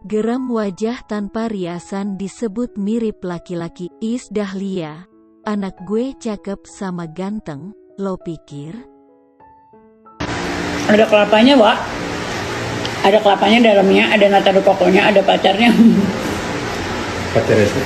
Geram wajah tanpa riasan disebut mirip laki-laki. Iis Dahlia, anak gue cakep sama ganteng, lo pikir? Ada kelapanya, Wak. Ada kelapanya dalamnya, ada nata de coconya, ada pacarnya. Pacarnya itu.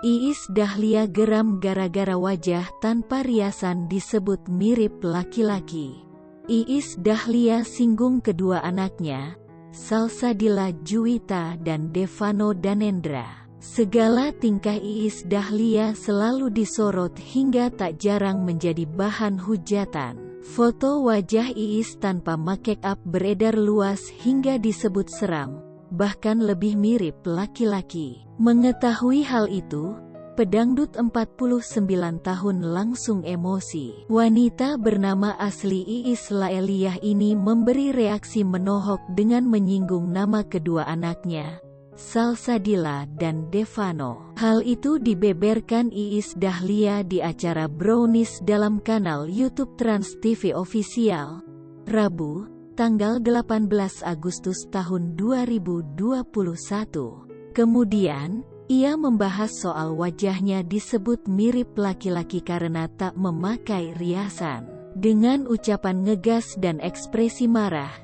Iis Dahlia geram gara-gara wajah tanpa riasan disebut mirip laki-laki. Iis Dahlia singgung kedua anaknya, Salsabila Juwita dan Devano Danendra. Segala tingkah Iis Dahlia selalu disorot hingga tak jarang menjadi bahan hujatan. Foto wajah Iis tanpa make up beredar luas hingga disebut seram, bahkan lebih mirip laki-laki. Mengetahui hal itu, pedangdut 49 tahun langsung emosi. Wanita bernama asli Iis Laeliah ini memberi reaksi menohok dengan menyinggung nama kedua anaknya, Salsabila dan Devano. Hal itu dibeberkan Iis Dahlia di acara Brownies dalam kanal YouTube Trans TV Official, Rabu, tanggal 18 Agustus tahun 2021. Kemudian, ia membahas soal wajahnya disebut mirip laki-laki karena tak memakai riasan. Dengan ucapan ngegas dan ekspresi marah,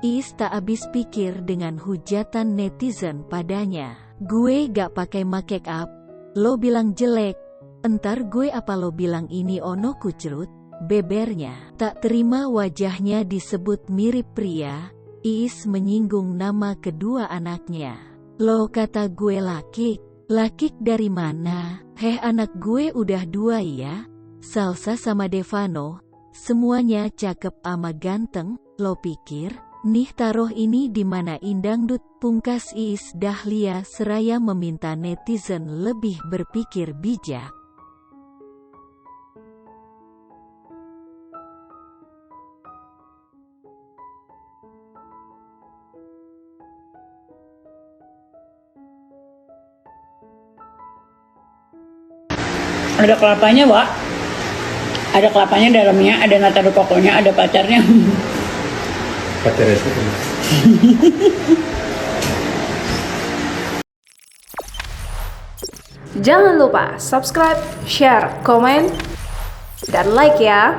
Iis tak habis pikir dengan hujatan netizen padanya. Gue gak pakai make up, lo bilang jelek, entar gue apa lo bilang ini ono kucrut, bebernya. Tak terima wajahnya disebut mirip pria, Iis menyinggung nama kedua anaknya. Lo kata gue laki. Laki dari mana? Heh, anak gue udah 2 ya. Salsa sama Devano, semuanya cakep ama ganteng, lo pikir? Nih taruh ini di mana indangdut, pungkas Iis Dahlia seraya meminta netizen lebih berpikir bijak. Ada kelapanya, Wak. Ada kelapanya dalamnya, ada nata de coconya, ada pacarnya. Pacarnya itu. Jangan lupa subscribe, share, komen, dan like ya.